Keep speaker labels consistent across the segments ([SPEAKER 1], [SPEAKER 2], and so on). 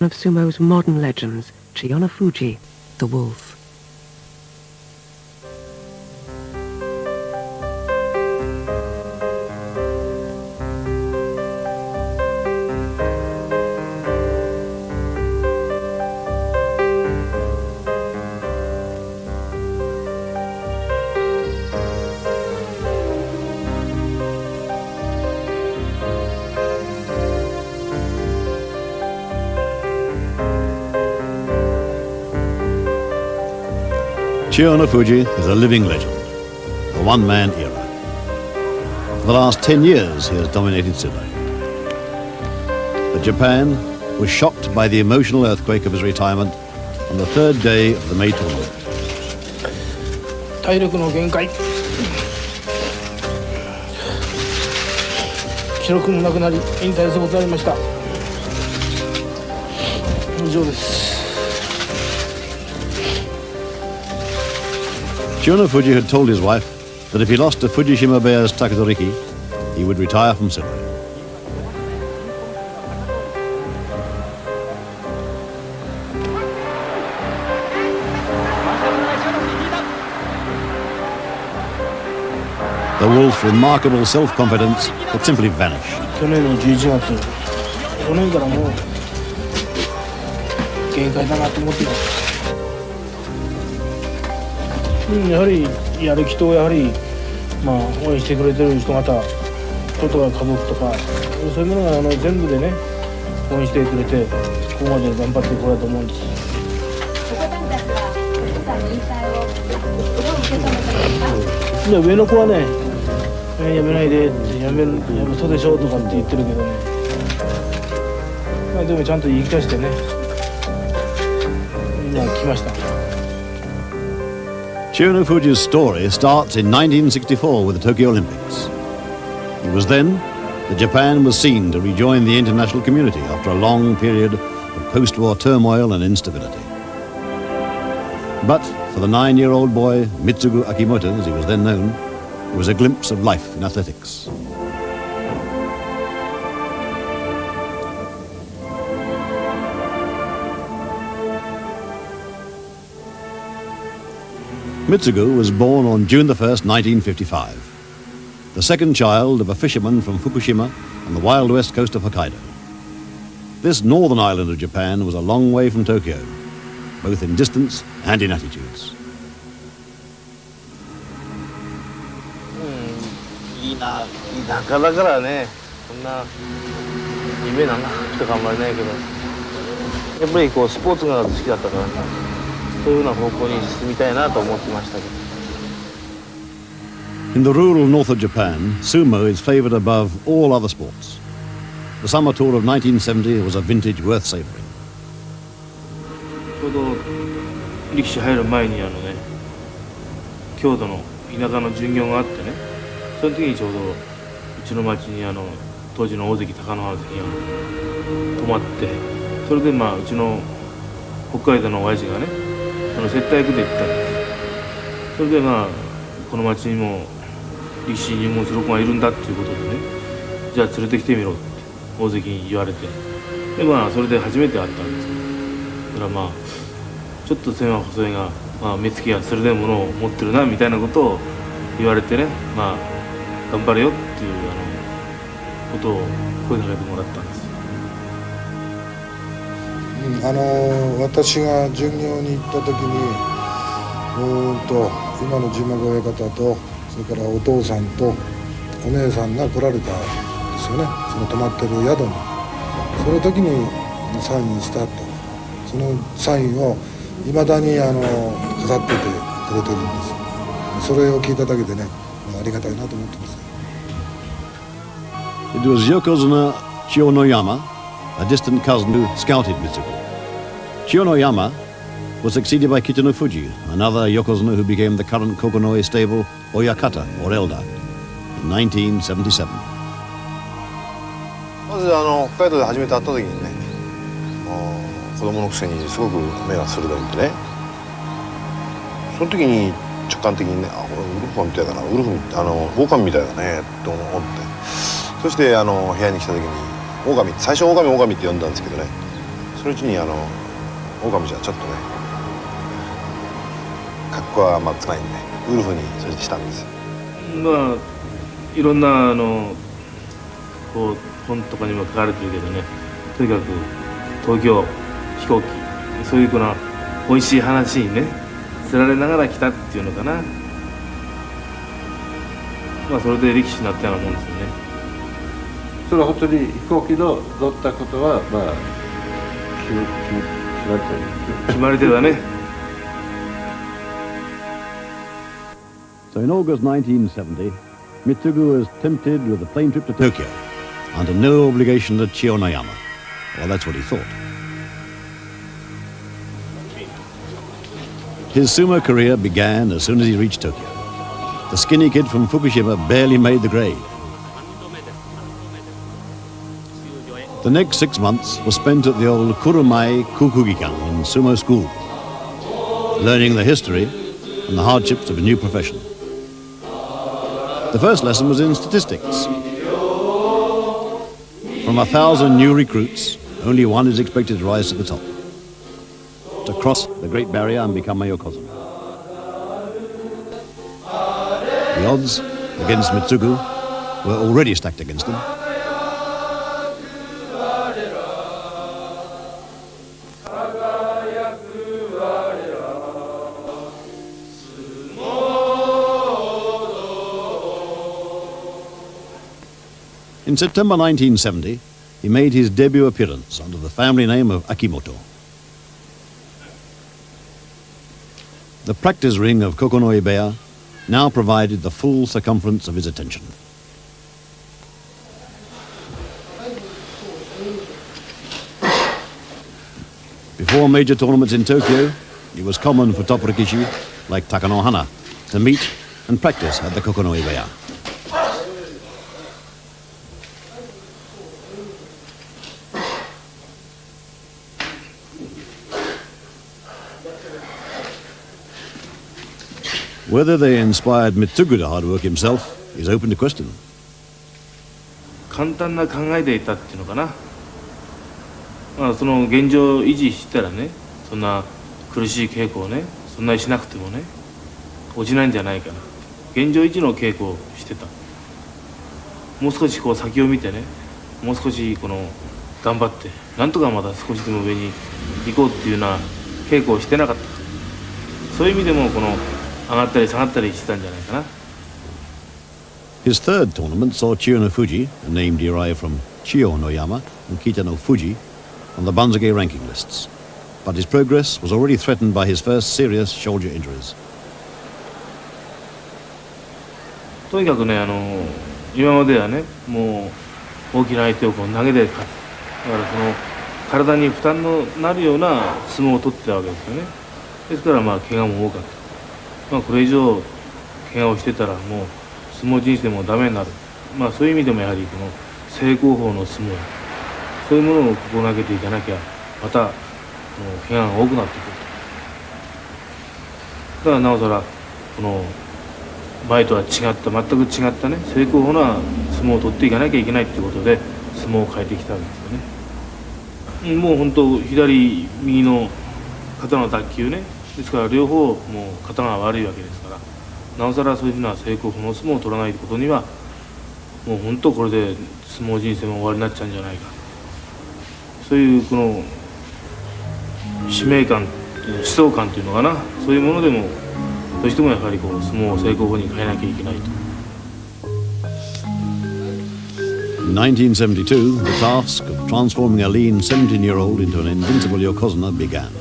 [SPEAKER 1] of sumo's modern legends, Chinoyofuji, the wolf.
[SPEAKER 2] Chinoyofuji is a living legend, a one-man era. For the last 10 years he has dominated sumo. But Japan was shocked by the emotional earthquake of his retirement on the third day of the May tournament.
[SPEAKER 3] 体力の限界。記録もなくなり引退することになりました。以上です。
[SPEAKER 2] Chinoyofuji had told his wife that if he lost to Fujishima Bear's Takatoriki, he would retire from sumo. The wolf's remarkable self-confidence had simply vanished.
[SPEAKER 3] 去年の11月、去年からもう限界だなと思ってます。やはりやる気とやはり応援してくれてる人方、人とか家族とかそういうものが全部でね応援してくれてここまで頑張ってこられたと思うんです。いや上の子はね、やめないでやめそうでしょとかって言ってるけどね、でもちゃんと言い聞かせてね今来ました。
[SPEAKER 2] Chinoyofuji's story starts in 1964 with the Tokyo Olympics. It was then that Japan was seen to rejoin the international community after a long period of post-war turmoil and instability. But for the 9-year-old boy, Mitsugu Akimoto, as he was then known, it was a glimpse of life in athletics. Mitsugu was born on June 1st, 1955, the second child of a fisherman from Fukushima on the wild west coast of Hokkaido. This northern island of Japan was a long way from Tokyo, both in distance and in attitudes.
[SPEAKER 3] 田舎だからね、こんな夢なんなとかあんまりないけど、やっぱりこうスポーツが好きだったからね。そういうような方向に進みたいなと思ってましたけど。
[SPEAKER 2] In the rural north of Japan, sumo is favoured above all other sports. The summer tour of 1970 was a vintage worth savouring.
[SPEAKER 3] ちょうど力士入る前に郷土の田舎の巡業があってね、その時にちょうどうちの町に当時の大関貴乃花関が泊まって、それでうちの北海道の親父がね接待役で行ったんです。それでこの町にも力士に入門する子がいるんだっていうことでね、じゃあ連れてきてみろって大関に言われて、でそれで初めて会ったんですけど、だからちょっと線は細いが、目つきは鋭いものを持ってるなみたいなことを言われてね、頑張れよっていうことを声かけてもらったんです。
[SPEAKER 4] 私が巡業に行った時に今の島親方とそれからお父さんとお姉さんが来られたんですよね。その泊まってる宿にその時にサインしたと、そのサインをいまだに飾っててくれてるんです。それを聞いただけでね、ありがたいなと思ってます。
[SPEAKER 2] It was yokozuna Chinoyama, a distant cousin who scouted Mitsugu. Chinoyama was succeeded by Chinoyofuji, another yokozuna who became the current Kokonoi stable Oyakata, or elder, in 1977.
[SPEAKER 5] まず北海道で初めて会った時にね、子供のくせにすごく目が鋭いんでね、その時に直感的にね、これウルフみたいだな、狼みたいだねと思って、そして部屋に来た時に最初狼って呼んだんですけどね、そのうちに狼じゃちょっとね格好はまあつないんでウルフにそれしたんですよ。
[SPEAKER 3] まあいろんなこう本とかにも書かれてるけどね、とにかく東京飛行機そういう美味しい話にね釣られながら来たっていうのかな。まあそれで力士になったようなもんですよね。
[SPEAKER 6] それは本当に飛行機の乗ったことはまあ決まりという
[SPEAKER 3] 決まりではね。
[SPEAKER 2] So in August 1970, Mitsugu was tempted with a plane trip to Tokyo under no obligation to Chinoyama. Well, that's what he thought. His sumo career began as soon as he reached Tokyo. The skinny kid from Fukushima barely made the grade. The next 6 months were spent at the old Kurumai Kukugikan in sumo school, learning the history and the hardships of a new profession. The first lesson was in statistics. From 1,000 new recruits, only one is expected to rise to the top, to cross the Great Barrier and become a yokozuna. The odds against Mitsugu were already stacked against him. In September 1970, he made his debut appearance under the family name of Akimoto. The practice ring of Kokonoi-beya now provided the full circumference of his attention. Before major tournaments in Tokyo, it was common for top rikishi like Takano Hana to meet and practice at the Kokonoi-beya. Whether they inspired Mitsugu to hard work himself is open to question.
[SPEAKER 3] 簡単な考えでいたっていうのかな。まあその現状維持したらね、そんな苦しい稽古をねそんなにしなくてもね落ちないんじゃないかな。現状維持の稽古をしてた。もう少し先を見てね、もう少し頑張ってなんとかまだ少しでも上に行こうっていうような稽古をしてなかった。そういう意味でも上がったり下がったりしてたんじゃないかな。
[SPEAKER 2] His third tournament saw Chiyonofuji, a name derived from Chiyonoyama and Kitanofuji, on the Banzage ranking lists. But his progress was already threatened by his first serious shoulder injuries.
[SPEAKER 3] とにかくね、今まではね、もう大きな相手を投げで勝つ。だから体に負担のなるような相撲を取ってたわけですよね。ですから怪我も多かった。これ以上怪我をしてたらもう相撲人生もダメになる。そういう意味でもやはり正攻法の相撲、そういうものを心がけていかなきゃまた怪我が多くなってくる。だからなおさら前とは違った全く違ったね正攻法な相撲を取っていかなきゃいけないっていうことで相撲を変えてきたわけですよね。もう本当左右の肩の脱臼ね。ですから両方もう肩が悪いわけですから、なおさらそういうふうな正攻法の相撲を取らないことにはもう本当これで相撲人生も終わりになっちゃうんじゃないか。そういう使命感思想感というのかな、そういうものでもどうしてもやはり相撲を正攻法に変えなきゃいけないと。
[SPEAKER 2] In 1972, the task of transforming a lean 17-year-old into an invincible yokozuna began.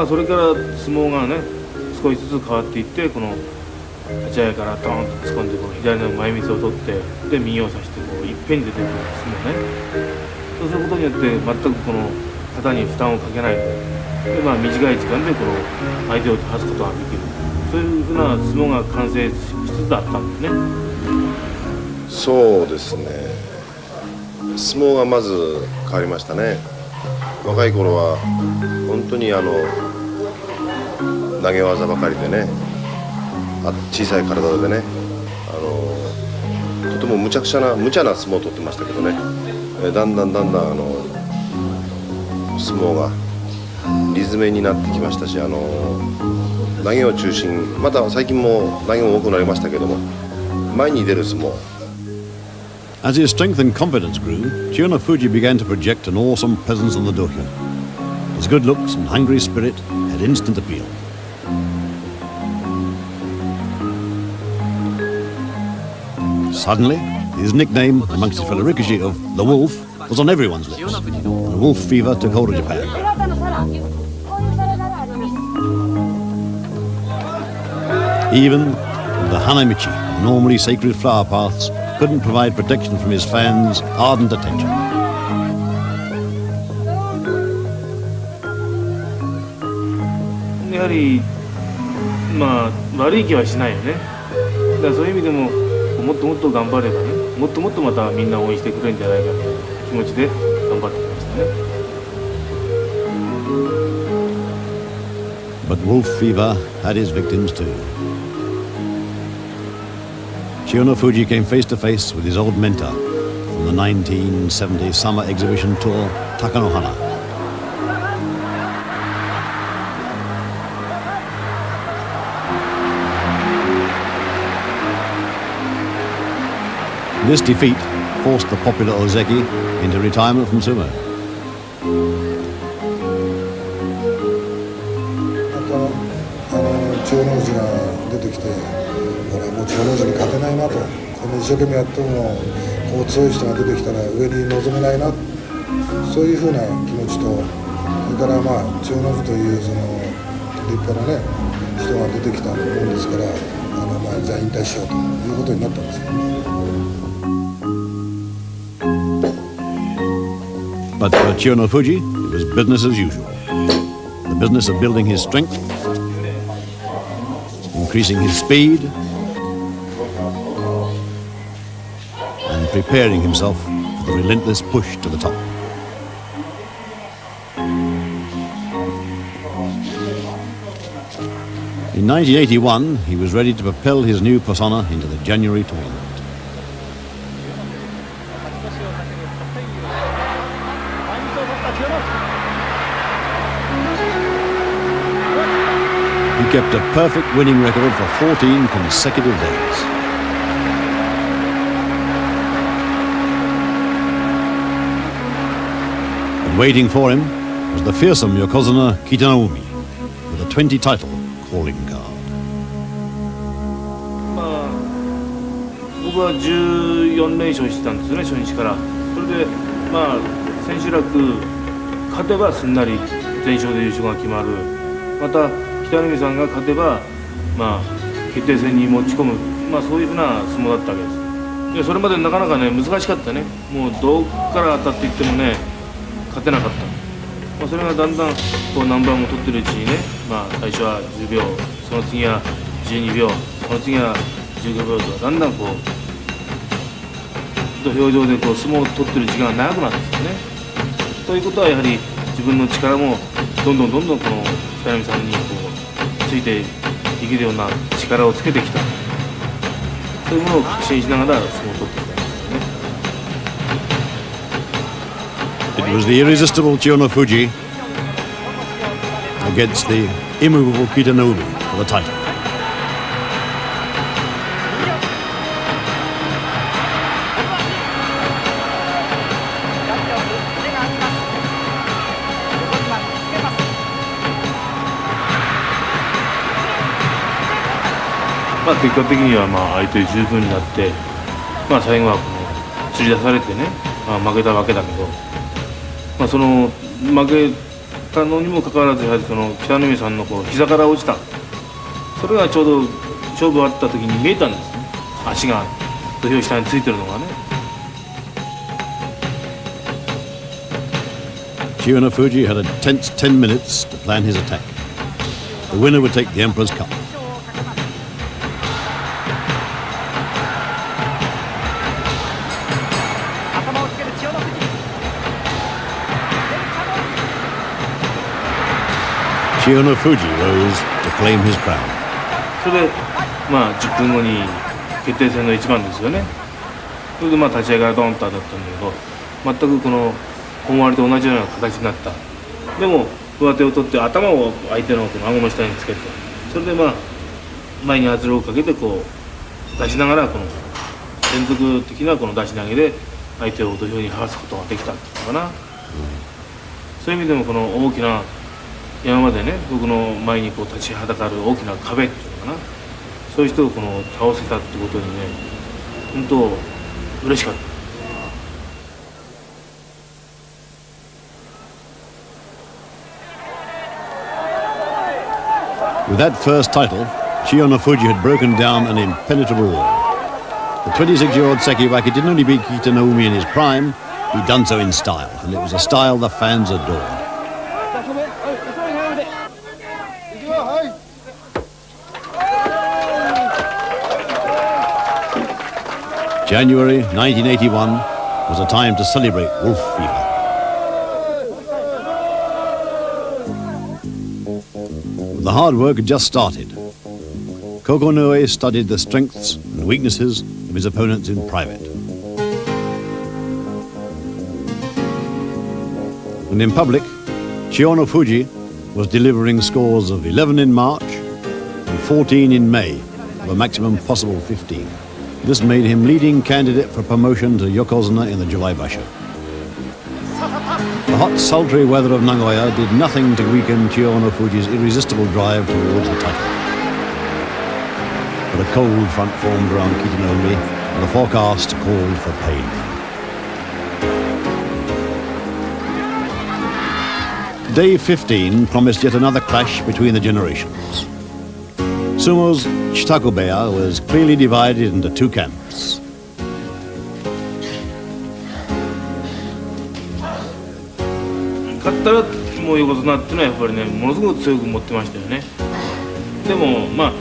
[SPEAKER 3] それから相撲がね少しずつ変わっていって、立ち合いからドーンと突っ込んで左の前みつを取ってで右を差していっぺんに出てくる相撲ね。そうすることによって全く肩に負担をかけないで、短い時間で相手を倒すことができる、そういうふうな相撲が完成しつつあったんですね。
[SPEAKER 5] そうですね、相撲がまず変わりましたね。若い頃は本当に投げ技ばかりでね、小さい体でね、とても無茶な相撲を取ってましたけどね、だんだん相撲がリズムになってきましたし、投げを中心、また最近も投げも多くなりましたけども、前に出る相撲。
[SPEAKER 2] As his strength and confidence grew, Chiyonofuji began to project an awesome presence on the dohyo. His good looks and hungry spirit had instant appeal. Suddenly, his nickname amongst his fellow rikushi of the Wolf was on everyone's lips. The wolf fever took hold of Japan. Even the hanamichi, normally sacred flower paths, couldn't provide protection from his fans' ardent attention.
[SPEAKER 3] やはりまあ悪い気はしないよね。だからそういう意味でももっともっと頑張ればね、もっともっとまたみんな応援してくれるんじゃないかという気持ちで頑張ってきましたね。
[SPEAKER 2] But wolf fever had his victims too. Chiyonofuji came face to face with his old mentor from the 1970 summer exhibition tour, Takanohana. This defeat forced the popular Ozeki into retirement from sumo.
[SPEAKER 4] 千代の富士が出てきて、俺はもう千代の富士に勝てないなと、こんな一生懸命やってもこう強い人が出てきたら上に臨めないな、そういうふうな気持ちと、それからまあ千代の富士というその立派なね人が出てきたもんですから、まあじゃあ引退しようということになったんですけどね。
[SPEAKER 2] But for Chiyonofuji, it was business as usual. The business of building his strength, increasing his speed, and preparing himself for the relentless push to the top. In 1981, he was ready to propel his new persona into the January tournament. He kept a perfect winning record for 14 consecutive days. And waiting for him was the fearsome yokozuna Kitanaumi with a 20 title calling card.
[SPEAKER 3] まあ僕は14連勝してたんですよね、初日から。それでまあ千秋楽勝てばすんなり全勝で優勝が決まる。また北の海さんが勝てば、まあ、決定戦に持ち込む、まあ、そういうふうな相撲だったわけです。でそれまでなかなかね難しかったね。もうどこから当たっていってもね勝てなかった。まあ、それがだんだんこう何番も取ってるうちにね、まあ、最初は10秒、その次は12秒、その次は15秒とだんだんこう土俵上でこう相撲を取ってる時間が長くなってきてね。ということはやはり自分の力もどんどんこの北の海さんにこうついていけるような力をつけてきた、そういうものを確信しながら相撲を取ってきたんですよね。
[SPEAKER 2] It was the irresistible Chiyonofuji against the immovable Kitanoumi for the title.
[SPEAKER 3] まあ、結果的にはまあ相手十分になって、まあ、最後はこの釣り出されてね、まあ、負けたわけだけど、まあ、その負けたのにもかかわらずやはりその北の海さんのこう膝から落ちた、それがちょうど勝負終わった時に見えたんですね。足が土俵下についてるのがね。
[SPEAKER 2] Chiyonofuji had a tense 10 minutes to plan his attack. The winner would take the Emperor's Cup. 千代の富士rose to claim his crown.
[SPEAKER 3] それでまあ10分後に決定戦の一番ですよね。それでまあ立ち合いからドンと当たったんだけど、全くこの本割と同じような形になった。でも上手を取って頭を相手のこの顎の下につけて、それでまあ前に圧力をかけてこう出しながらこの連続的なこの出し投げで相手を土俵に這わすことができたっていうのかな。そういう意味でもこの大きな山までね、僕の前にこう立ちはだかる大きな壁っていうのかな、そういう人をこの倒せたってことにね、本当嬉しかった。
[SPEAKER 2] With that first title,千代のFuji had broken down an impenetrable wall. The 26-year-old Sekiwaki didn't only beat Kitanoumi in his prime, he'd done so in style, and it was a style the fans adored. January 1981 was a time to celebrate wolf fever. The hard work had just started. Kokonoe studied the strengths and weaknesses of his opponents in private. And in public,千代のFuji was delivering scores of 11 in March and 14 in May, of a maximum possible 15. This made him leading candidate for promotion to yokozuna in the July Basho. The hot, sultry weather of Nagoya did nothing to weaken千代のFuji's irresistible drive towards the title. But a cold front formed around Kitanoumi, and the forecast called for pain. Day 15 promised yet another clash between the generations. Sumo's Chitakubeya was clearly divided into two camps.
[SPEAKER 3] もう横綱っていうのはやっぱりね、ものすごく強く持ってましたよね。でもまあ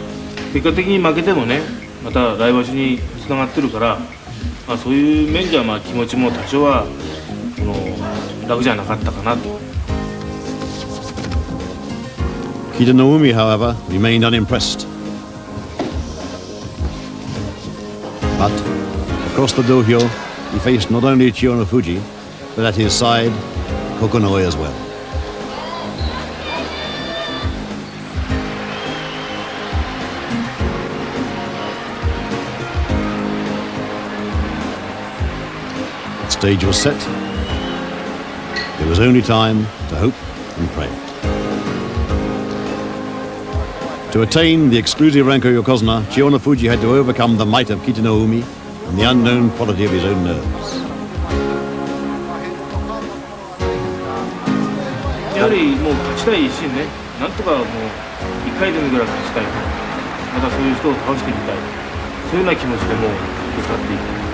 [SPEAKER 3] 結果的に負けてもね、また来場所につながってるから、まあ、そういう面じゃまあ気持ちも多少は楽じゃなかったかなと。
[SPEAKER 2] Kitanoumi, however, remained unimpressed. But across the dohyo, he faced not only千代のFuji, but at his side, Kokonoe as well. The stage was set. There was only time to hope and pray. To attain the exclusive rank of yokozuna,千代のFuji had to overcome the might of Kitanoumi and the unknown quality of his own nerves.
[SPEAKER 3] やはりもう勝ちたい一心ね、なんとかもう1回でもいくら勝ちたい、またそういう人を倒してみたい、そういうような気持ちでもうぶつかっていく。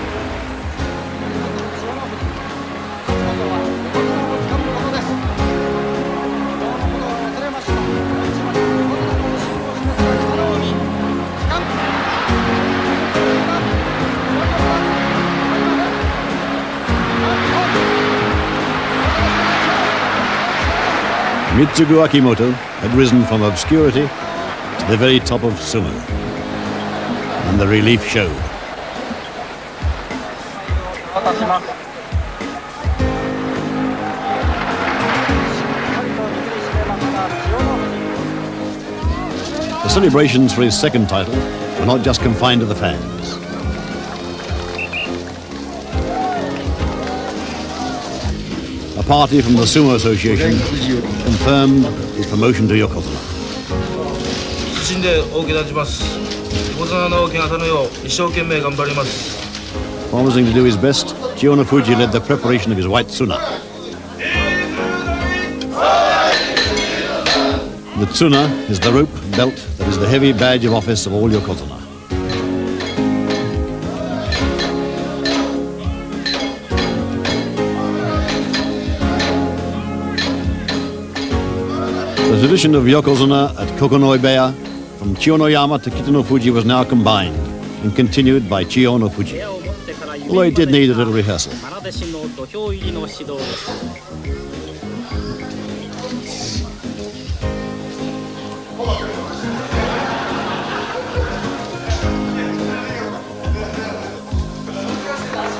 [SPEAKER 2] Mitsugu Akimoto had risen from obscurity to the very top of sumo, and the relief showed. The celebrations for his second title were not just confined to the fans. A party from the Sumo Association confirmed his promotion to yokozuna.
[SPEAKER 3] 謹んでお受け立ちます。横綱の怪我さぬよう一生懸命頑張ります。
[SPEAKER 2] Promising to do his best,千代のFuji led the preparation of his white tsuna. The tsuna is the rope belt that is the heavy badge of office of all yokozuna. The tradition of yokozuna at Kokonoe-beya from Chiyonoyama to Kitanofuji was now combined and continued by千代のFuji, although it did need a little rehearsal.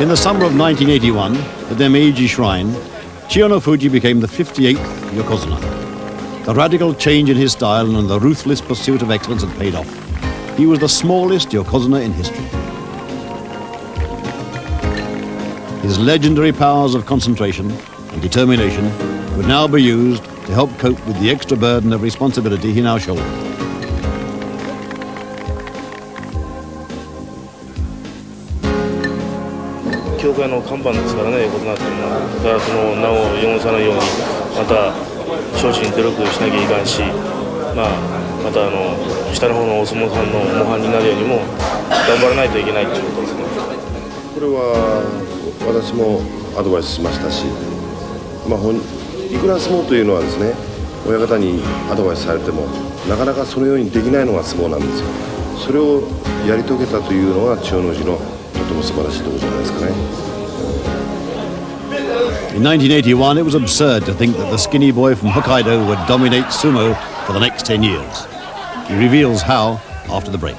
[SPEAKER 2] In the summer of 1981, at their Meiji shrine,千代の富士became the 58th yokozuna. The radical change in his style and the ruthless pursuit of excellence had paid off. He was the smallest yokozuna in history. His legendary powers of concentration and determination would now be used to help cope with the extra burden of responsibility he now shouldered.
[SPEAKER 3] 教会の看板ですからね、横綱っていうのは。だからその名を汚さないように、また精進努力しなきゃいかんし、また下の方のお相撲さんの模範になるようにも頑張らないといけないということですね。
[SPEAKER 5] これは私もアドバイスしましたし、いくら相撲というのはですね、親方にアドバイスされてもなかなかそのようにできないのが相撲なんですよ。それをやり遂げたというのが千代の富士のとても素晴らしいところじゃないですかね。
[SPEAKER 2] In 1981, it was absurd to think that the skinny boy from Hokkaido would dominate sumo for the next 10 years. He reveals how after the break.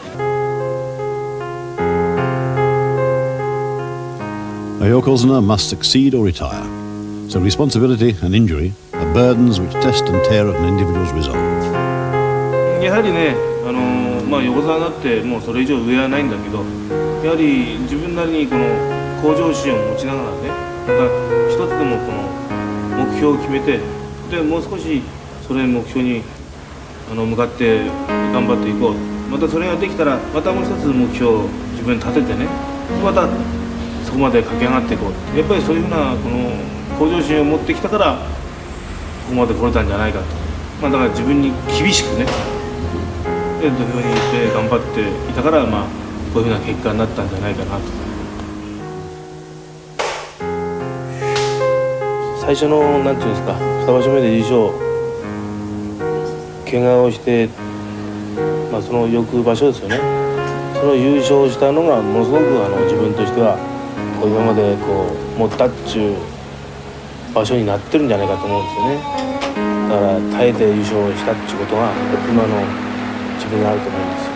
[SPEAKER 2] A yokozuna must succeed or retire, so responsibility and injury are burdens which test and tear at an individual's resolve.
[SPEAKER 3] やはりね、横綱になってもうそれ以上上はないんだけど、やはり自分なりにこの向上心を持ちながらね、また一つでもこの目標を決めて、でもう少しそれ目標に向かって頑張っていこう。またそれができたらまたもう一つ目標を自分に立ててね、またそこまで駆け上がっていこう。やっぱりそういうふうなこの向上心を持ってきたからここまで来れたんじゃないかと。だから自分に厳しくね、で土俵に行って頑張っていたから、こういうふうな結果になったんじゃないかなと。最初のなんていうんですか、2場所目で優勝、怪我をして、その翌場所ですよね。その優勝したのがものすごく自分としては今まで持ったっちゅう場所になってるんじゃないかと思うんですよね。だから耐えて優勝したっちゅうことが今の自分にあると思うんですよ。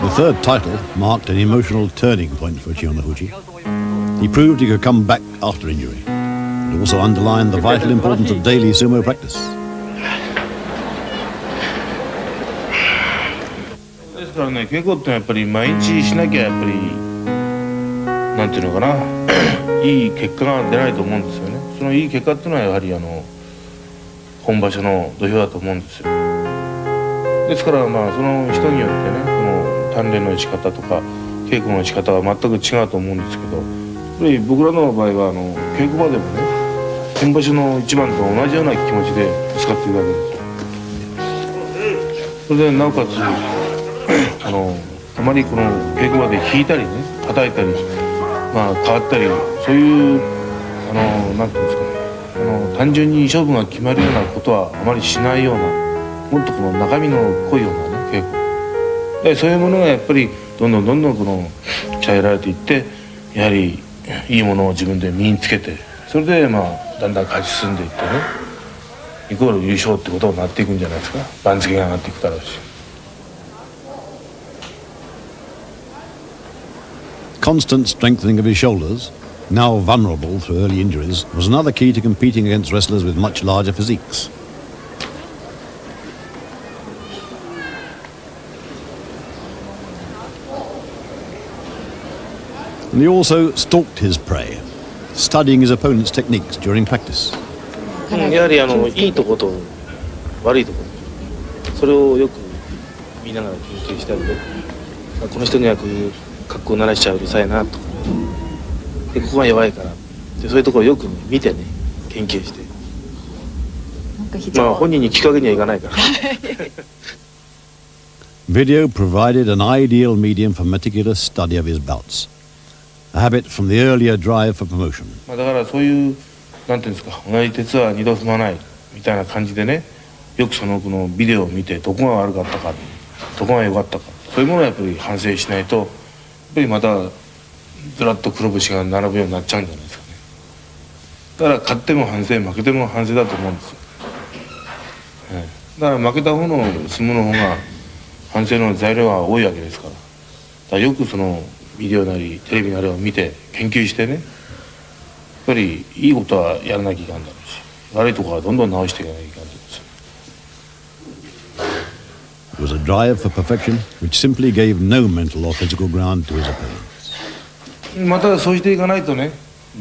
[SPEAKER 2] The third title marked an emotional turning point for千代の富士. He proved he could come back after injury. It also underlined the vital importance of daily sumo practice.
[SPEAKER 3] ですからね、稽古ってやっぱり毎日しなきゃやっぱりなんていうのかな、いい結果が出ないと思うんですよね。そのいい結果っていうのはやはり本場所の土俵だと思うんですよ。ですからその人によってね、この鍛錬の仕方とか稽古の仕方は全く違うと思うんですけど、やっぱり僕らの場合は稽古場でもね、本場所の一番と同じような気持ちで使っているわけですよ。それでなおかつあまりこの稽古場で引いたりね、叩いたり、変わったり、そういうなんていうんですかね、単純に勝負が決まるようなことはあまりしないような、もっとこの中身の濃いようなね、稽古で、そういうものがやっぱりどんどん鍛えられていって、やはりいいものを自分で身につけて、それでだんだん勝ち進んでいってね、イコール優勝ってことになっていくんじゃないですか。番付が上がっていくだろうし。
[SPEAKER 2] Constant strengthening of his shoulders, now vulnerable through early injuries, was another key to competing against wrestlers with much larger physiques. And he also stalked his prey, studying his opponent's techniques during practice.
[SPEAKER 3] やはりいいとこと悪いところ、それをよく見ながら研究したりね、この人にはこういう格好を鳴らしちゃうるさいなとか、でここが弱いからで、そういうところをよく見てね、研究して、本人に聞くわけにはいかないから。
[SPEAKER 2] Video provided an ideal medium for meticulous study of his bouts, a habit from the earlier drive for promotion.
[SPEAKER 3] だからそういうなんていうんですか、同じ鉄は二度踏まないみたいな感じでね、よくこのビデオを見て、どこが悪かったか、どこが良かったか、そういうものをやっぱり反省しないと、やっぱりまたずらっと黒星が並ぶようになっちゃうんじゃないですかね。だから勝っても反省、負けても反省だと思うんですよ。だから負けた方の相撲の方が反省の材料は多いわけですから。らよくそのビデオなりテレビなりを見て研究してね、やっぱりいいことはやらなきゃいかんだろうし、悪いところはどんどん直していかなきゃいかんと思うんですよ。
[SPEAKER 2] It was a drive for perfection which simply gave no mental or physical ground to his opponents.
[SPEAKER 3] またそうしていかないとね、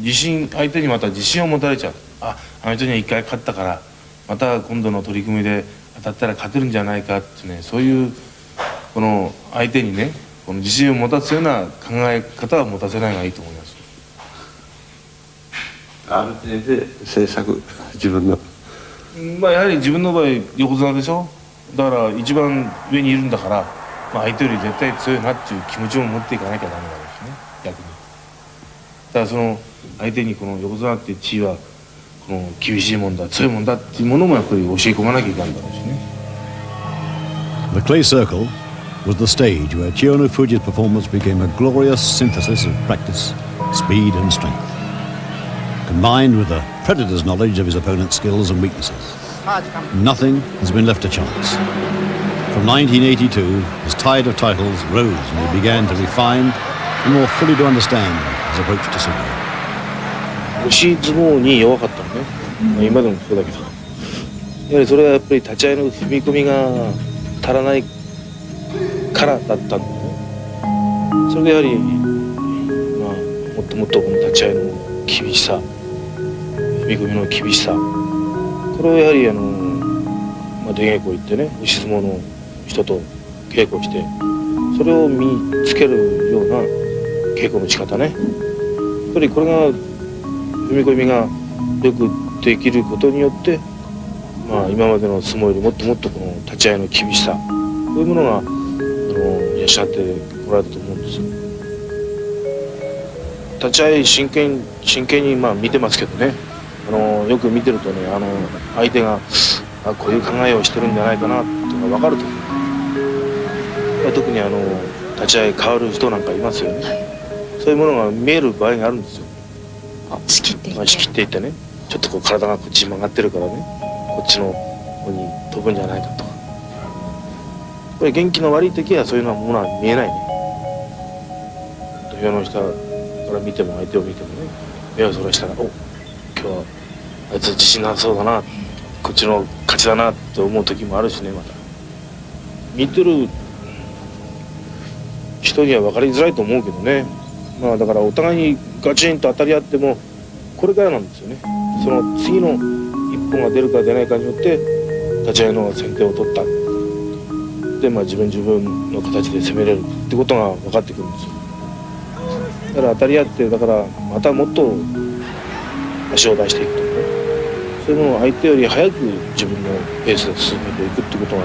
[SPEAKER 3] 相手にまた自信を持たれちゃう。あの人には一回勝ったからまた今度の取り組みで当たったら勝てるんじゃないかってね、そういうこの相手にね、この自信を持たすような考え方は持たせない方がいいと思います。
[SPEAKER 6] ある程度で制作、自分の
[SPEAKER 3] やはり自分の場合横綱でしょ。だから一番上にいるんだから、相手より絶対強いなっていう気持ちを持っていかなきゃダメなんですね、逆に。だからその相手にこの横綱っていう地位はこの厳しいもんだ、強いもんだっていうものもやっぱり教え込まなきゃいかんだろうしね。
[SPEAKER 2] The clay circle was the stage where Chiyonofuji's performance became a glorious synthesis of practice, speed and strength, combined with the predator's knowledge of his opponent's skills and weaknesses. Nothing has been left to chance. From 1982, his tide of titles rose and he began to refine and more fully to understand his approach to sumo.
[SPEAKER 3] 押し相撲に弱かったのね、今でもそうだけど、やはりそれはやっぱり立ち合いの踏み込みが足らないからだったんだよね。それでやはり、もっともっとこの立ち合いの厳しさ、踏み込みの厳しさ、これをやはり出稽古行ってね、押し相撲の人と稽古して、それを身につけるような稽古の仕方ね。やっぱりこれが踏み込みがよくできることによって、今までの相撲よりもっともっとこの立ち合いの厳しさ、こういうものが養ってこられたと思うんですよ。立ち合い真剣に見てますけどね、よく見てるとね、相手がこういう考えをしてるんじゃないかなっていうのが分かると思う。特に立ち合い変わる人なんかいますよね。そういうものが見える場合があるんですよ。仕切っていてね、ちょっとこう体がこっちに曲がってるからね、こっちの方に飛ぶんじゃないかとか。これ元気の悪い時はそういうようなものは見えないね。土俵の下から見ても相手を見てもね、目をそらしたら、今日はあいつ自信なさそうだな、こっちの勝ちだなって思う時もあるしね。また見てる人には分かりづらいと思うけどね。だからお互いにガチンと当たり合ってもこれからなんですよね。その次の一本が出るか出ないかによって立ち合いの先手を取ったで、自分の形で攻めれるってことが分かってくるんですよ。だから当たり合って、だからまたもっと足を出していくとかね、そういうものを相手より早く自分のペースで進めていくってことが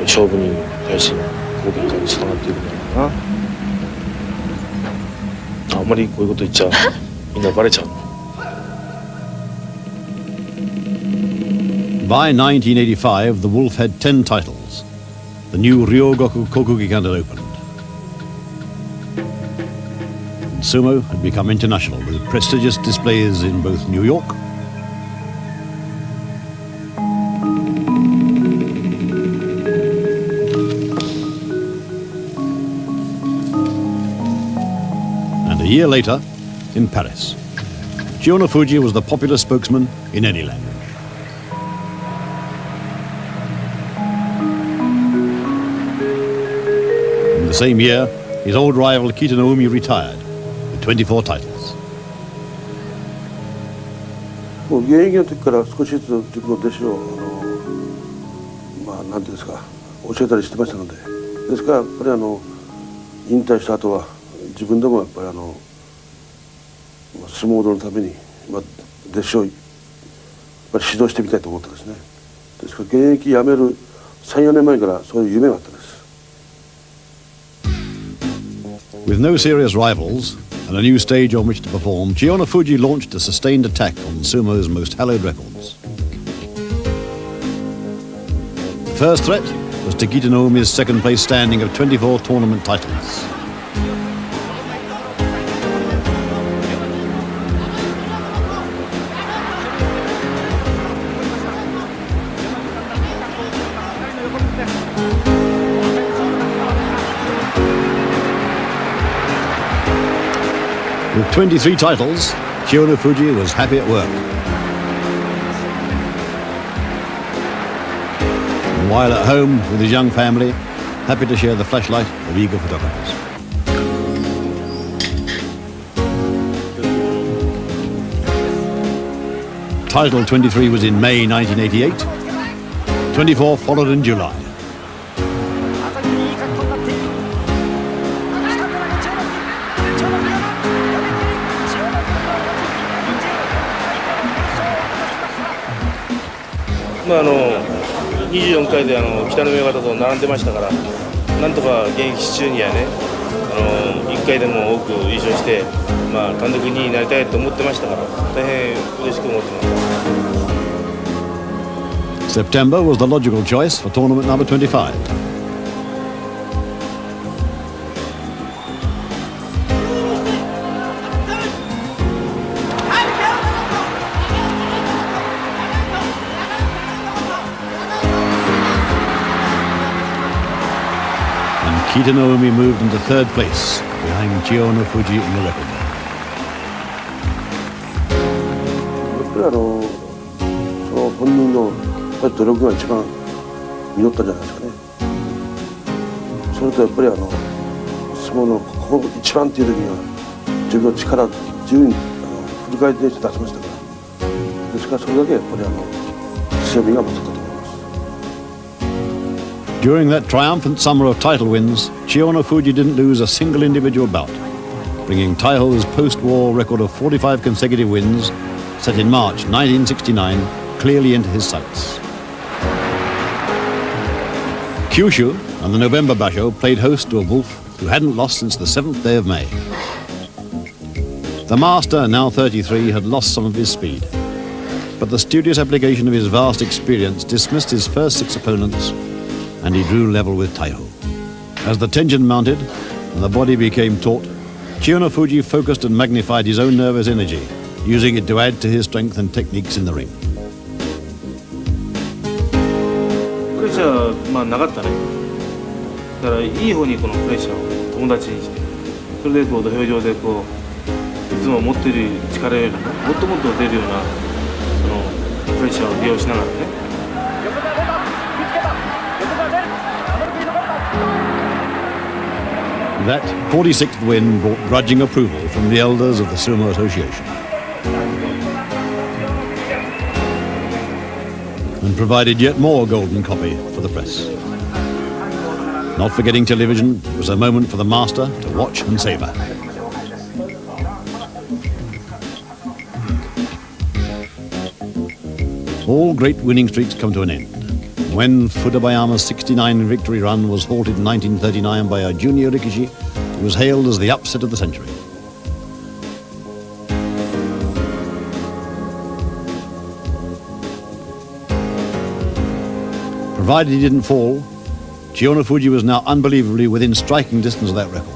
[SPEAKER 3] 勝負に対しての好結果につながっていくんじゃないかな。あんまりこういうこと言っちゃみんなバレちゃうの。
[SPEAKER 2] By 1985, the Wolf had 10 titles. The new Ryogoku Kokugikan had opened. And sumo had become international with prestigious displays in both New York and a year later in Paris. Chiyonofuji was the popular spokesman in any language. In the same year, his old rival Kitanoumi retired with 24 titles.
[SPEAKER 7] もう現役の時から少しずつ自分の弟子をなんていうんですか、教えたりしてましたので、ですからやっぱり引退した後は自分でもやっぱり相撲のために、弟子をやっぱり指導してみたいと思ったんですね。ですから現役辞める3、4年前からそういう夢があったんです。
[SPEAKER 2] With no serious rivals and a new stage on which to perform, Chiyonofuji launched a sustained attack on sumo's most hallowed records. The first threat was to Kitanomi's second place standing of 24 tournament titles. With 23 titles, Chiyonofuji was happy at work. And while at home with his young family, happy to share the flashlight of eager photographers. Title 23 was in May 1988. 24 followed in July.
[SPEAKER 3] まあ24回で北の親方と並んでましたから、なんとか現役中にはね、1回でも多く優勝して、まあ、単独2位になりたいと思ってましたから、大変嬉しく思ってます。
[SPEAKER 2] September was the logical choice for tournament number 25. Kitanoumi moved into third place behind Chiyonofuji in the record.
[SPEAKER 7] やっぱりその本人の努力が一番実ったんじゃないですかね。それとやっぱり相撲のここ一番っていう時には自分の力自由に振り返って出しましたから、ですからそれだけやっぱり強みが勝ったと思います。
[SPEAKER 2] During that triumphant summer of title wins, Chiyonofuji didn't lose a single individual bout, bringing Taiho's post-war record of 45 consecutive wins, set in March 1969, clearly into his sights. Kyushu and the November Basho played host to a wolf who hadn't lost since the 7th day of May. The master, now 33, had lost some of his speed, but the studious application of his vast experience dismissed his first 6 opponents, and he drew level with Taiho. As the tension mounted and the body became taut, Chiyonofuji focused and magnified his own nervous energy, using it to add to his strength and techniques in the ring.
[SPEAKER 3] プレッシャーまあなかったね。だからいい方にこのプレッシャーを友達にして、それで土俵上でいつも持っている力よりももっともっと出るようなプレッシャーを利用しながらね。
[SPEAKER 2] That 46th win brought grudging approval from the elders of the Sumo Association and provided yet more golden copy for the press. Not forgetting television, it was a moment for the master to watch and savour. All great winning streaks come to an end. When Fudabayama's 69 victory run was halted in 1939 by a junior Rikishi, it was hailed as the upset of the century. Provided he didn't fall, Chiyonofuji was now unbelievably within striking distance of that record.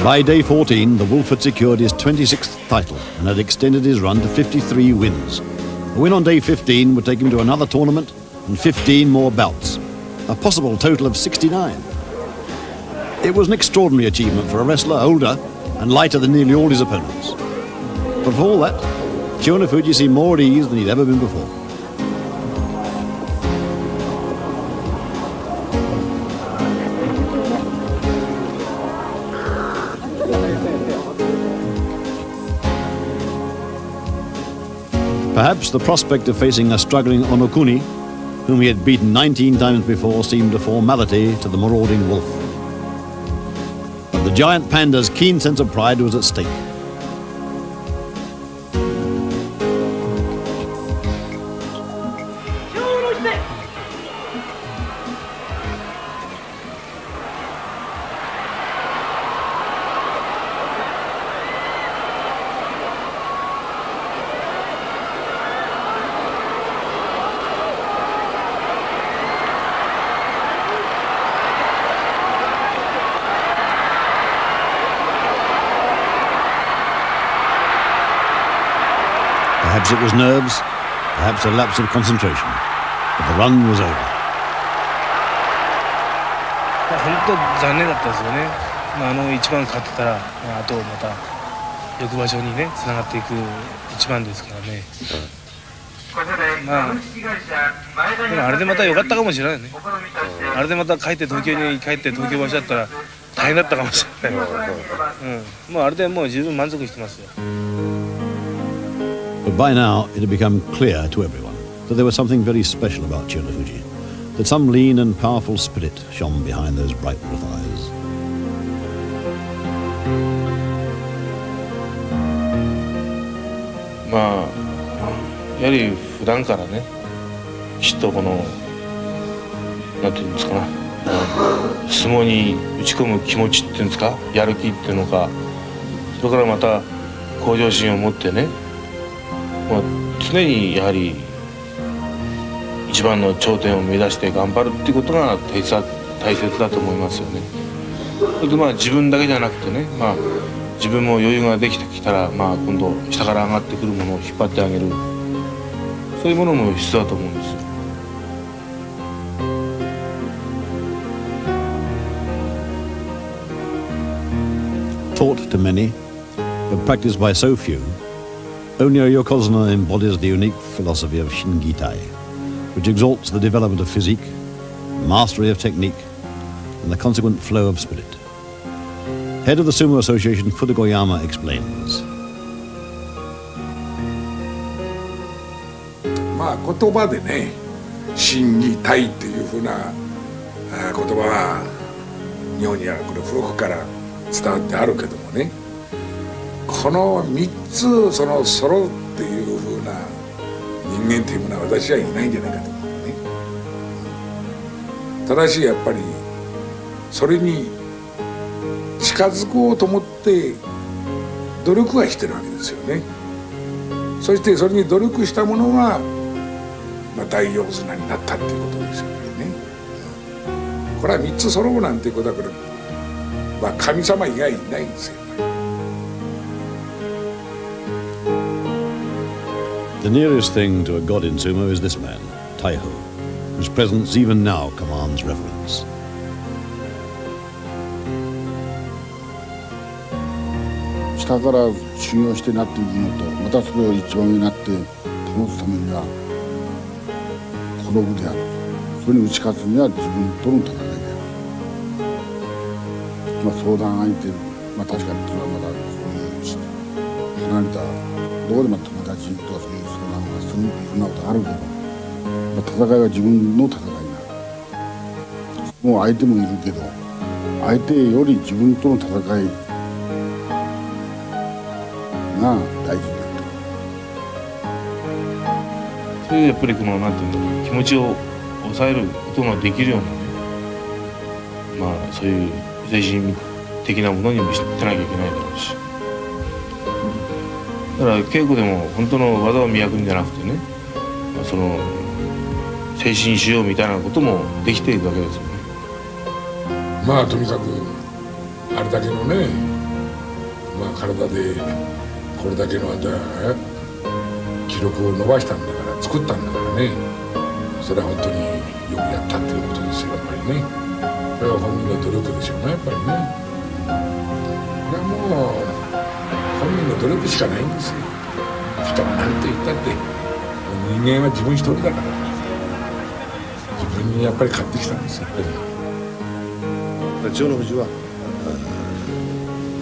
[SPEAKER 2] By day 14, the Wolf had secured his 26th title and had extended his run to 53 wins. A win on day 15 would take him to another tournament and 15 more bouts, a possible total of 69. It was an extraordinary achievement for a wrestler older and lighter than nearly all his opponents. But for all that, Chiyonofuji seemed more at ease than he'd ever been before. Perhaps the prospect of facing a struggling Onokuni, whom he had beaten 19 times before, seemed a formality to the marauding wolf. But the giant panda's keen sense of pride was at stake. Perhaps it was nerves, perhaps a lapse of concentration, but the run was over.
[SPEAKER 3] 本当残念だったですよね。一番勝ってたら、あとまた翌場所にねつながっていく一番ですからね。でもあれでまた良かったかもしれないね。あれでまた東京に帰って東京場所だったら大変だったかもしれない。もうあれでもう十分満足してますよ。
[SPEAKER 2] But by now it had become clear to everyone that there was something very special about Chiyonofuji, that some lean and powerful spirit shone behind those bright blue eyes.
[SPEAKER 3] まあやはり普段からねきっとこのなんていうんですかな、相撲に打ち込む気持ちっていうんですか、やる気っていうのか、それからまた向上心を持ってね、常にやはり一番の頂点を目指して頑張るっていうことが大切だと思いますよね。それで自分だけじゃなくてね、自分も余裕ができてきたら、今度下から上がってくるものを引っ張ってあげる、そういうものも必要だと思うんですよ。
[SPEAKER 2] Taught to many, but practiced by so few, only a yokozuna embodies the unique philosophy of shingitai, which exalts the development of physique, mastery of technique, and the consequent flow of spirit. Head of the Sumo Association, Furugoyama, explains.
[SPEAKER 8] 言葉でね、心技体っていうふうな言葉は日本にはこれ古くから伝わってあるけどもね、この3つ揃うっていうふうな人間っていうものは私はいないんじゃないかと思うね。ただしやっぱりそれに近づこうと思って努力はしてるわけですよね。そしてそれに努力したものが、大横綱になったっていうことですよね。これは3つ揃うなんていうことはこれ、神様以外いないんですよ。
[SPEAKER 2] The nearest thing to a god in sumo is this man, Taiho, whose presence even now commands reverence.
[SPEAKER 9] 下から修行してなっていくのと、またそれを一番上になって保つためには孤独である。それに打ち勝つには自分との戦いである。相談相手、確かにそれはまだそういう離れたどこでも友達とかそういう相談がするようなことあるけど、戦いは自分の戦いになる。もう相手もいるけど、相手より自分との戦いが大事だと。
[SPEAKER 3] それでやっぱりなんていうの、気持ちを抑えることができるようなね、そういう精神的なものにも知ってなきゃいけないだろうし、だから稽古でも本当の技を磨くんじゃなくてね、精神修養みたいなこともできているわけですよね。
[SPEAKER 8] とにかくあれだけのね、体でこれだけの記録を伸ばしたんだから作ったんだからね、それは本当によくやったっていうことですよ。やっぱりね、これは本人の努力でしょうね。やっぱりね、これはもう本人の努力しかないんですよ。人が何と言ったって人間は自分一人だから、自分にやっぱり勝ってきたんですよ。
[SPEAKER 5] 千代の富士は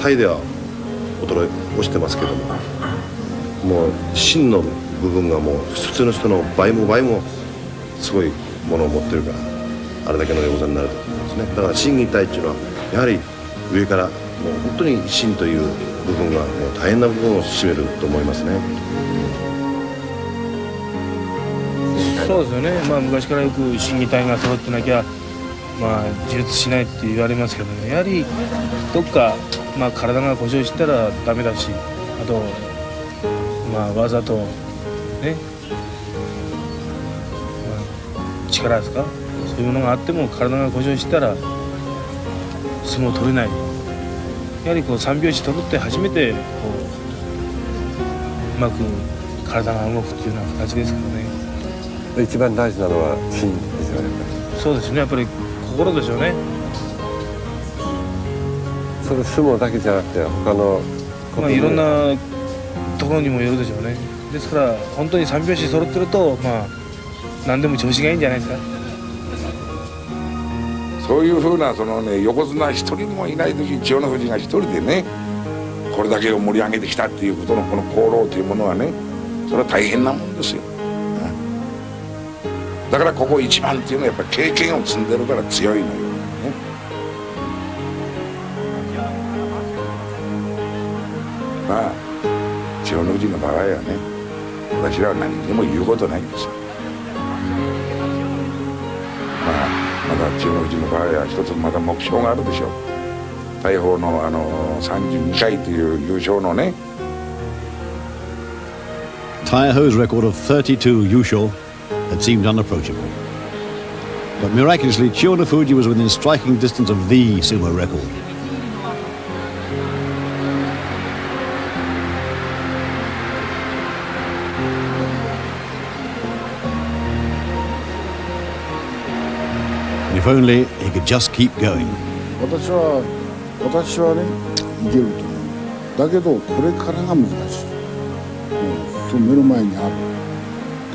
[SPEAKER 5] タイでは衰え落ちてますけども、もう真の部分がもう普通の人の倍もすごいものを持ってるから、あれだけの横綱になると思うんですね。だから心技体っていうのはやはり上からもう本当に心という部分がもう大変な部分を占めると思いますね。
[SPEAKER 3] そうですよね。昔からよく心技体が揃ってなきゃ自立しないって言われますけどね、やはりどっか、体が故障したらダメだし、あと技とね、力ですか、そういうものがあっても体が故障したら相撲取れない。やはり三拍子取って初めてうまく体が動くっていうような形ですからね。
[SPEAKER 10] 一番大事なのは心ですよね。
[SPEAKER 3] そうですね、やっぱり心ですよね。
[SPEAKER 10] それ相撲だけじゃなくて他の
[SPEAKER 3] まあいろんなところにもよるでしょうね。ですから本当に三拍子揃ってるとまあ何でも調子がいいんじゃないですか。
[SPEAKER 8] そういうふうなそのね横綱一人もいない時千代の富士が一人でねこれだけを盛り上げてきたっていうことのこの功労というものはねそれは大変なもんですよ。だからここ一番っていうのはやっぱり経験を積んでるから強いのよ、ね、まあ千代の富士の場合はね私らは何にも言うことないんですよ。まあまだ千代の富士の場合は一つまだ目標があるでしょう。大鵬の32回という優勝のね。
[SPEAKER 2] Taiho's record of 32 yusho had seemed unapproachable. But miraculously, Chiyo no Fuji was within striking distance of the sumo record. If only he could just keep going.
[SPEAKER 9] 私はねいけると思う。だけどこれからが難しい。もうその目の前にある。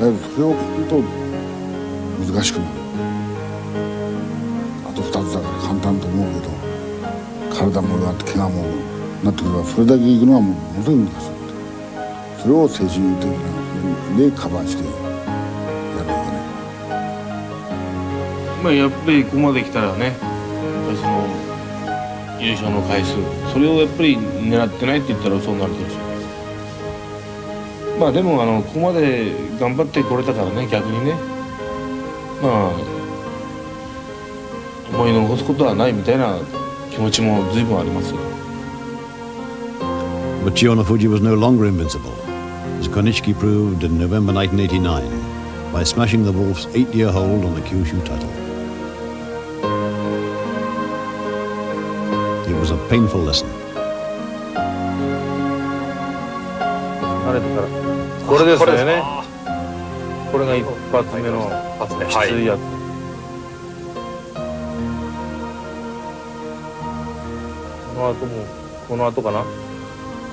[SPEAKER 9] だけどそれを本当難しくなる。あと2つだから簡単と思うけど体も弱って怪我もなってくればそれだけいくのはものすごい難しい。それを精神的なでカバーしてやるわけね。
[SPEAKER 3] まあやっぱりここまで来たらねやっぱりその優勝の回数それをやっぱり狙ってないって言ったらそうなるでしょう。まあでもここまで頑張ってこれたからね逆にねまあ思い残すことはないみたいな気持ちも随分ありますよ。
[SPEAKER 2] But Chiyo no Fuji was no longer invincible, as Konichiki proved in November 1989 by smashing the Wolf's 8-year hold on the Kyushu title. It was a painful lesson.
[SPEAKER 3] 慣れてからこれですよね。これが一発目のきついやつ。この後かな。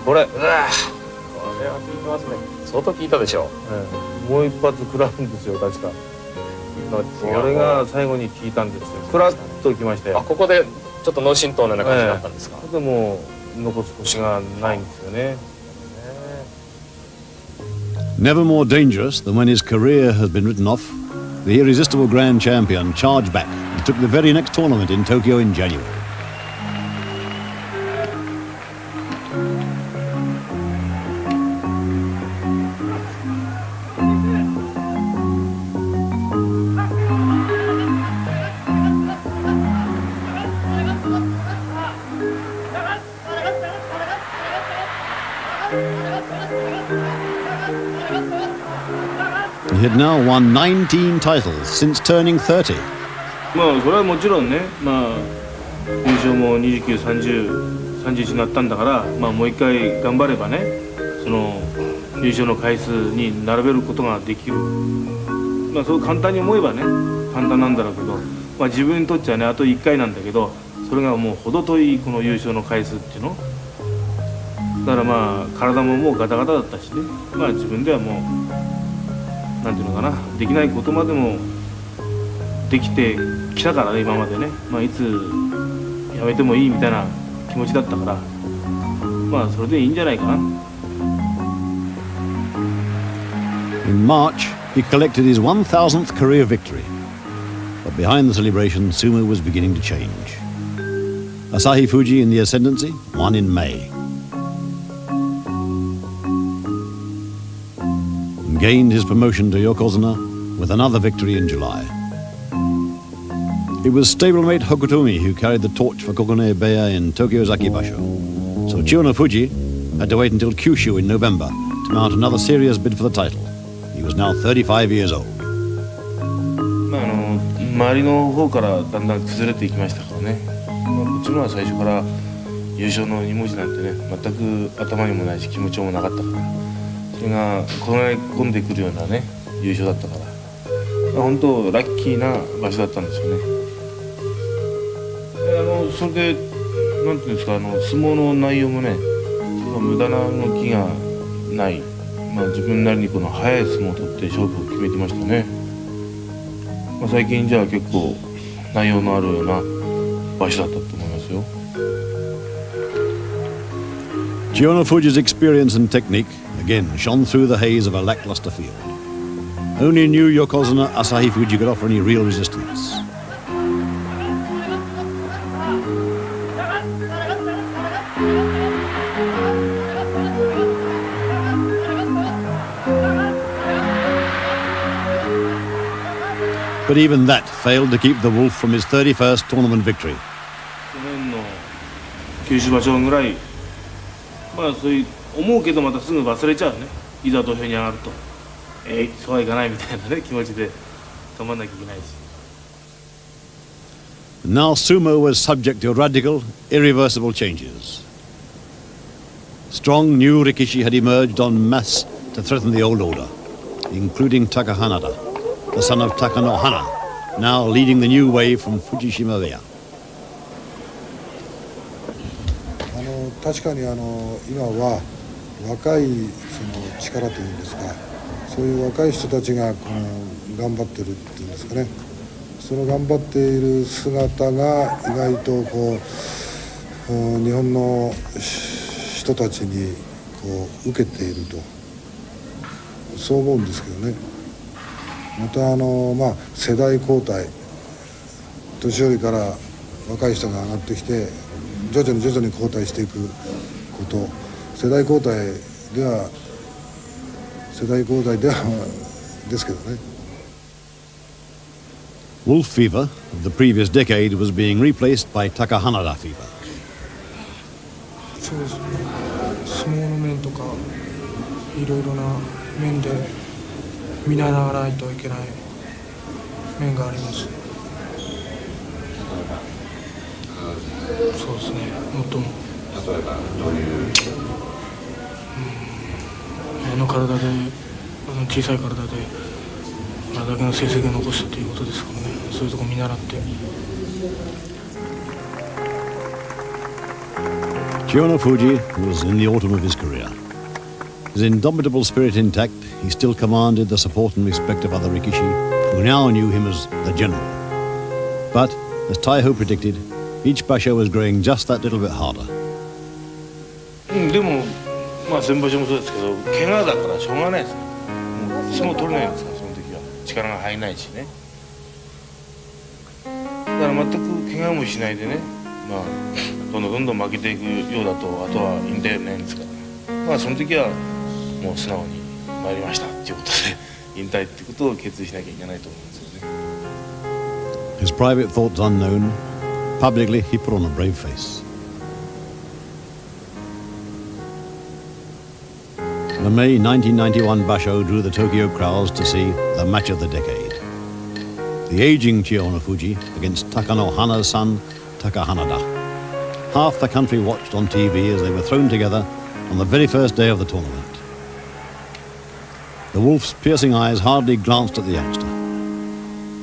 [SPEAKER 3] これ。これは効いてますね。相当効いたでしょう。もう一発食らうんですよ確か。これが最後に効いたんですよ。クラッときましたよ。
[SPEAKER 11] ここでちょっと脳震盪のような感じだったんですか。
[SPEAKER 3] でも残す腰がないんですよね。
[SPEAKER 2] Never more dangerous than when his career had been written off, the irresistible grand champion charged back and took the very next tournament in Tokyo in January. He had now won 19 titles since turning 30.
[SPEAKER 3] まあそれはもちろんね、まあ優勝も29、30、31になったんだから、まあもう一回頑張ればね、その優勝の回数に並べることができる。まあそう簡単に思えばね、簡単なんだろうけど、まあ自分にとっちゃねあと1回なんだけど、それがもう程遠いこの優勝の回数っていうの。だからまあ体ももうガタガタだったしね、まあ自分ではもう。なんていうのかな、できないことまでもできてきたからね今までね、まあいつやめてもいいみたいな気持ちだったから、まあそれでいいんじゃないかな。
[SPEAKER 2] In March, he collected his 1000th career victory. But behind the celebration, sumo was beginning to change. Asahi Fuji in the ascendancy won in May. Gained his promotion to yokozuna with another victory in July. It was stablemate Hokutomi who carried the torch for Kokone Beya in Tokyo's Akibasho. So Chiyo no Fuji had to wait until Kyushu in November to mount another serious bid for the title. He was now 35 years old.
[SPEAKER 3] まあ周りの方からだんだん崩れていきましたからね。まあ、うちのは最初から優勝の2文字なんてね全く頭にもないし気持ちもなかったから。それが転がり込んでくるようなね優勝だったから、まあ、本当ラッキーな場所だったんですよね。それでなんていうんですか、相撲の内容もね、無駄な動きがない、自分なりにこの速い相撲を取って勝負を決めてましたね。最近じゃあ結構内容のあるような場所だったと思いますよ。
[SPEAKER 2] Chinoyofuji's experience and technique again shone through the haze of a lackluster field. Only new yokozuna Asahifuji could offer any real resistance. But even that failed to keep the Wolf from his 31st tournament victory.
[SPEAKER 3] 去年の九州場所ぐらい、そういう思うけどまたすぐ忘れちゃうね。いざ土俵に上がると、そうはいかないみたいなね気持ちで止まんなきゃいけないし。
[SPEAKER 2] Now sumo was subject to radical, irreversible changes. Strong new rikishi had emerged en masse to threaten the old order, including Takahanada, the son of Takanohana, now leading the new wave from Fujishima-Beya.
[SPEAKER 4] 確かに今は若いその力というんですか、そういう若い人たちが頑張ってるっていうんですかね、その頑張っている姿が意外と日本の人たちに受けていると、そう思うんですけどね。また世代交代、年寄りから若い人が上がってきて徐々に交代していくこと、世代交代ではですけどね。
[SPEAKER 2] Wolf fever of the previous decade was being replaced by Takahanada fever.
[SPEAKER 12] そうですね、相撲の面とかいろいろな面で見習わないといけない面があります。そうですね、もっとも例えばどういう体で小さい体であれだけの成績を残すということですからね、そういうとこ見習って。
[SPEAKER 2] Chinoyofuji was in the autumn of his career. His indomitable spirit intact, he still commanded the support and respect of other rikishi, who now knew him as the general. But, as Taiho predicted, each basho was growing just that little bit harder.
[SPEAKER 3] でも先場所もそうですけど、怪我だからしょうがないですね。相撲取れないんですから、その時は力が入らないしね。だから全く怪我もしないでね、どんどん負けていくようだと、あとは引退ないんですから、その時はもう素直に参りましたっていうことで引退っていうことを決意しなきゃいけないと思うんですよね。
[SPEAKER 2] His private thoughts unknown, publicly he put on a brave face. The May 1991 basho drew the Tokyo crowds to see the match of the decade. The aging Chinoyofuji against Takanohana's son, Takahanada. Half the country watched on TV as they were thrown together on the very first day of the tournament. The Wolf's piercing eyes hardly glanced at the youngster.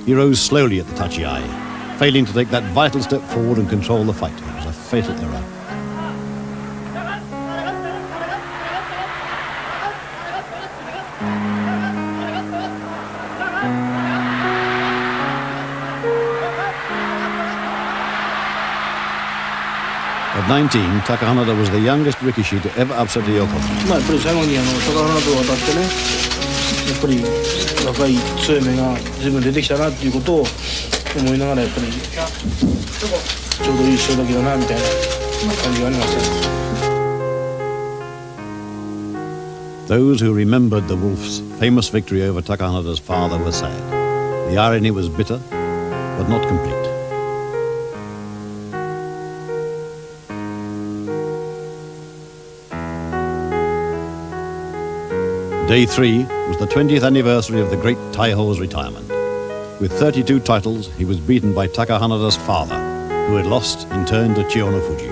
[SPEAKER 2] He rose slowly at the touchy eye, failing to take that vital step forward and control the fight. It was a fatal error. At 19, Takahanada was the youngest rikishi to ever upset a yokozuna.
[SPEAKER 12] やっぱり最後に高原と渡ってね、やっぱり若い強い目が随分出てきたなっていうことを思いながら、やっぱりちょうどいい潮時だなみたいな感じがありました。
[SPEAKER 2] Those who remembered the Wolf's famous victory over Takahanada's father were sad. The irony was bitter, but not complete. Day 3 was the 20th anniversary of the great Taiho's retirement. With 32 titles, he was beaten by Takahanada's father, who had lost in turn to Chinoyofuji.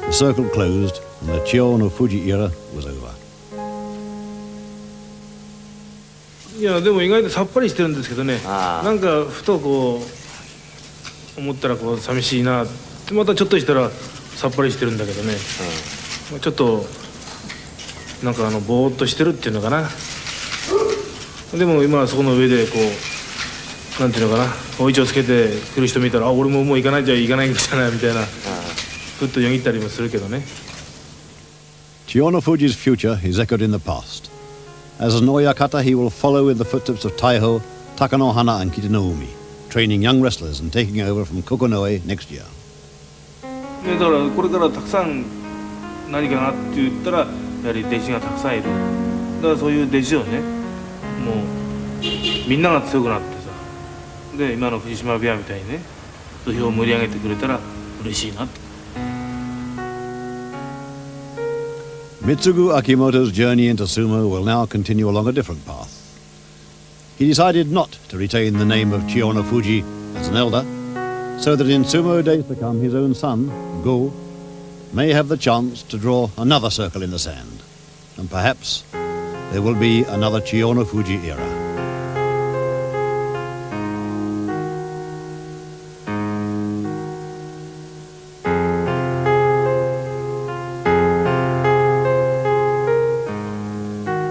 [SPEAKER 2] The circle closed and the Chinoyofuji era was over.
[SPEAKER 3] いやでも意外とさっぱりしてるんですけどね、なんかふと思ったら寂しいなって、またちょっとしたら
[SPEAKER 12] さっぱりしてるんだけどね、ちょっとなんかぼーっとしてるっていうのかな。でも今はそこの上でこうなんていうのかな、お市をつけて来る人見たら、あ、俺ももう行かないじゃ行かないんじゃないみたいな、ふっとよぎったりもするけどね。
[SPEAKER 2] Chiyonofuji's future is echoed in the past. As an oyakata, he will follow in the footsteps of Taiho, Takanohana and Kitanoumi, training young wrestlers and taking over from Kokonoe next year.
[SPEAKER 3] だからこれからたくさん何かなって言ったら、やはり弟子がたくさんいる。だからそういう弟子をね、もうみんなが強くなってさ、で今の藤島部屋みたいにね、土俵を盛り上げてくれたら嬉しいなって。
[SPEAKER 2] Mitsugu Akimoto's journey into sumo will now continue along a different path. He decided not to retain the name of Chiyonofuji as an elder, so that in sumo days to come his own son, Go, may have the chance to draw another circle in the sand, and perhaps there will be another Chiyonofuji era.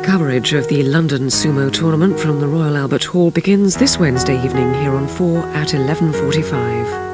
[SPEAKER 1] Coverage of the London Sumo Tournament from the Royal Albert Hall begins this Wednesday evening here on 4 at 11:45.